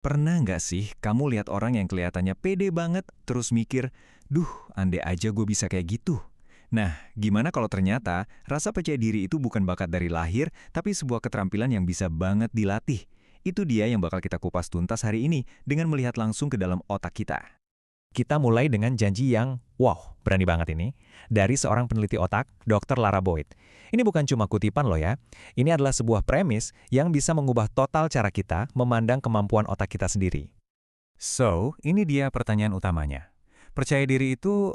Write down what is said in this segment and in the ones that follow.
Pernah nggak sih kamu lihat orang yang kelihatannya pede banget, terus mikir, duh, andai aja gue bisa kayak gitu. Nah, gimana kalau ternyata rasa percaya diri itu bukan bakat dari lahir, tapi sebuah keterampilan yang bisa banget dilatih? Itu dia yang bakal kita kupas tuntas hari ini dengan melihat langsung ke dalam otak kita. Kita mulai dengan janji yang, wow, berani banget ini, dari seorang peneliti otak, Dr. Lara Boyd. Ini bukan cuma kutipan loh ya, ini adalah sebuah premis yang bisa mengubah total cara kita memandang kemampuan otak kita sendiri. So, ini dia pertanyaan utamanya. Percaya diri itu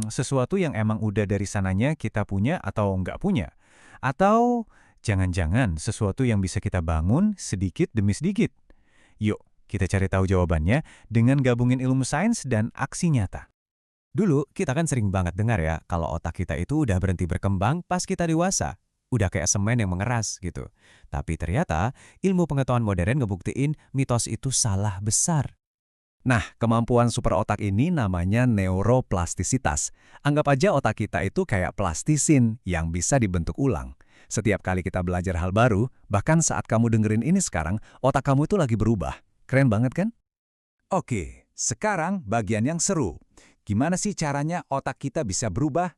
sesuatu yang emang udah dari sananya kita punya atau nggak punya? Atau jangan-jangan sesuatu yang bisa kita bangun sedikit demi sedikit? Yuk, kita cari tahu jawabannya dengan gabungin ilmu sains dan aksi nyata. Dulu, kita kan sering banget dengar ya, kalau otak kita itu udah berhenti berkembang pas kita dewasa. Udah kayak semen yang mengeras gitu. Tapi ternyata, ilmu pengetahuan modern ngebuktiin mitos itu salah besar. Nah, kemampuan super otak ini namanya neuroplastisitas. Anggap aja otak kita itu kayak plastisin yang bisa dibentuk ulang. Setiap kali kita belajar hal baru, bahkan saat kamu dengerin ini sekarang, otak kamu itu lagi berubah. Keren banget kan? Oke, sekarang bagian yang seru. Gimana sih caranya otak kita bisa berubah?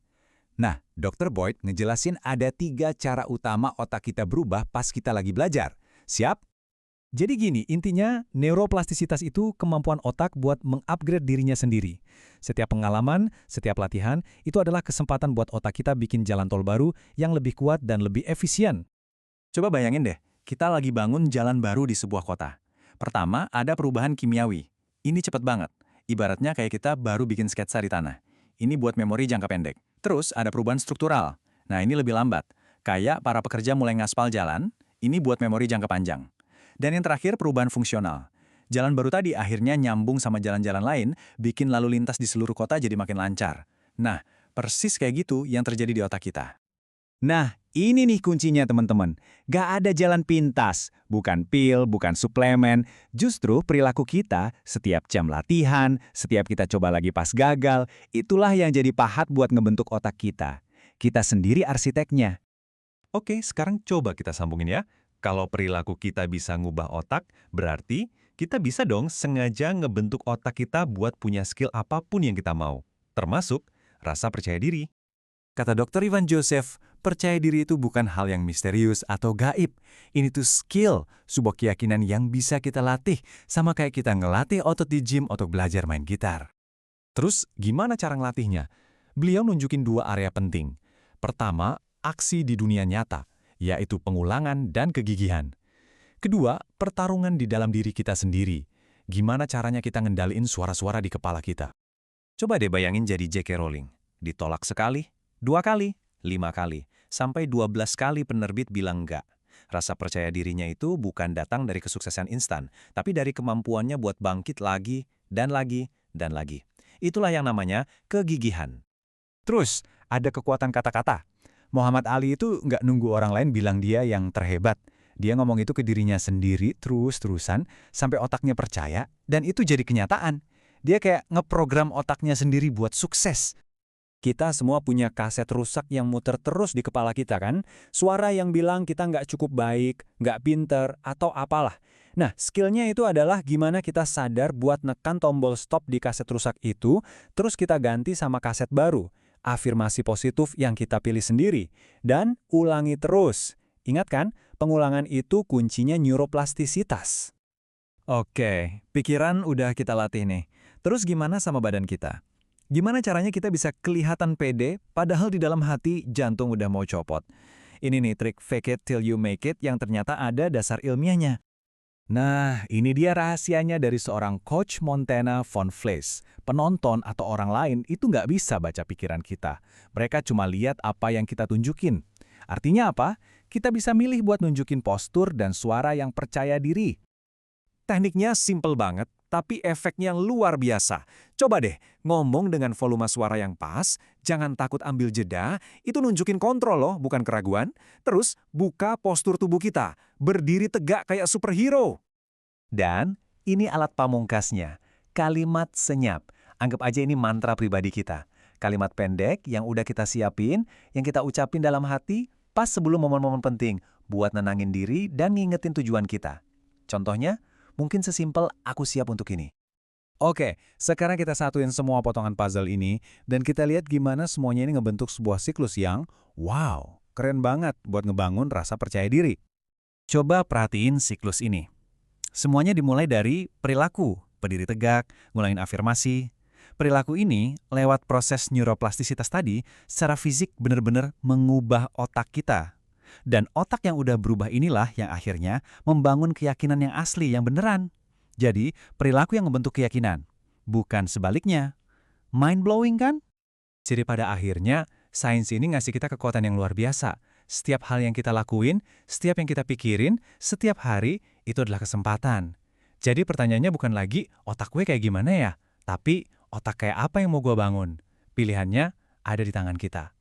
Nah, Dr. Boyd ngejelasin ada 3 cara utama otak kita berubah pas kita lagi belajar. Siap? Jadi gini, intinya neuroplastisitas itu kemampuan otak buat mengupgrade dirinya sendiri. Setiap pengalaman, setiap latihan, itu adalah kesempatan buat otak kita bikin jalan tol baru yang lebih kuat dan lebih efisien. Coba bayangin deh, kita lagi bangun jalan baru di sebuah kota. Pertama, ada perubahan kimiawi. Ini cepet banget. Ibaratnya kayak kita baru bikin sketsa di tanah. Ini buat memori jangka pendek. Terus ada perubahan struktural. Nah, ini lebih lambat. Kayak para pekerja mulai ngaspal jalan, ini buat memori jangka panjang. Dan yang terakhir, perubahan fungsional. Jalan baru tadi akhirnya nyambung sama jalan-jalan lain, bikin lalu lintas di seluruh kota jadi makin lancar. Nah, persis kayak gitu yang terjadi di otak kita. Nah, ini nih kuncinya teman-teman. Gak ada jalan pintas, bukan pil, bukan suplemen. Justru perilaku kita, setiap jam latihan, setiap kita coba lagi pas gagal, itulah yang jadi pahat buat ngebentuk otak kita. Kita sendiri arsiteknya. Oke, sekarang coba kita sambungin ya. Kalau perilaku kita bisa ngubah otak, berarti kita bisa dong sengaja ngebentuk otak kita buat punya skill apapun yang kita mau. Termasuk rasa percaya diri. Kata Dr. Ivan Joseph, percaya diri itu bukan hal yang misterius atau gaib. Ini tuh skill, sebuah keyakinan yang bisa kita latih, sama kayak kita ngelatih otot di gym untuk belajar main gitar. Terus, gimana cara ngelatihnya? Beliau nunjukin 2 area penting. Pertama, aksi di dunia nyata, yaitu pengulangan dan kegigihan. Kedua, pertarungan di dalam diri kita sendiri. Gimana caranya kita ngendaliin suara-suara di kepala kita? Coba deh bayangin jadi J.K. Rowling. Ditolak sekali, 2 kali, 5 kali, sampai 12 kali penerbit bilang enggak. Rasa percaya dirinya itu bukan datang dari kesuksesan instan, tapi dari kemampuannya buat bangkit lagi, dan lagi, dan lagi. Itulah yang namanya kegigihan. Terus, ada kekuatan kata-kata. Muhammad Ali itu nggak nunggu orang lain bilang dia yang terhebat. Dia ngomong itu ke dirinya sendiri terus-terusan sampai otaknya percaya dan itu jadi kenyataan. Dia kayak ngeprogram otaknya sendiri buat sukses. Kita semua punya kaset rusak yang muter terus di kepala kita kan? Suara yang bilang kita nggak cukup baik, nggak pinter, atau apalah. Nah, skillnya itu adalah gimana kita sadar buat nekan tombol stop di kaset rusak itu, terus kita ganti sama kaset baru. Afirmasi positif yang kita pilih sendiri. Dan ulangi terus. Ingat kan, pengulangan itu kuncinya neuroplastisitas. Oke, pikiran udah kita latih nih. Terus gimana sama badan kita? Gimana caranya kita bisa kelihatan pede, padahal di dalam hati jantung udah mau copot? Ini nih trik fake it till you make it yang ternyata ada dasar ilmiahnya. Nah, ini dia rahasianya dari seorang coach Montana Von Vlees. Penonton atau orang lain itu nggak bisa baca pikiran kita. Mereka cuma lihat apa yang kita tunjukin. Artinya apa? Kita bisa milih buat nunjukin postur dan suara yang percaya diri. Tekniknya simple banget, tapi efeknya luar biasa. Coba deh, ngomong dengan volume suara yang pas, jangan takut ambil jeda, itu nunjukin kontrol loh, bukan keraguan. Terus, buka postur tubuh kita, berdiri tegak kayak superhero. Dan, ini alat pamungkasnya, kalimat senyap. Anggap aja ini mantra pribadi kita. Kalimat pendek yang udah kita siapin, yang kita ucapin dalam hati, pas sebelum momen-momen penting, buat nenangin diri dan ngingetin tujuan kita. Contohnya, Mungkin sesimpel aku siap untuk ini. Oke, sekarang kita satuin semua potongan puzzle ini dan kita lihat gimana semuanya ini ngebentuk sebuah siklus yang, wow, keren banget buat ngebangun rasa percaya diri. Coba perhatiin siklus ini. Semuanya dimulai dari perilaku, berdiri tegak, ngulangin afirmasi. Perilaku ini, lewat proses neuroplastisitas tadi, secara fisik benar-benar mengubah otak kita. Dan otak yang udah berubah inilah yang akhirnya membangun keyakinan yang asli, yang beneran. Jadi, perilaku yang membentuk keyakinan, bukan sebaliknya. Mind-blowing kan? Jadi pada akhirnya, sains ini ngasih kita kekuatan yang luar biasa. Setiap hal yang kita lakuin, setiap yang kita pikirin, setiap hari, itu adalah kesempatan. Jadi pertanyaannya bukan lagi, otak gue kayak gimana ya? Tapi, otak kayak apa yang mau gue bangun? Pilihannya ada di tangan kita.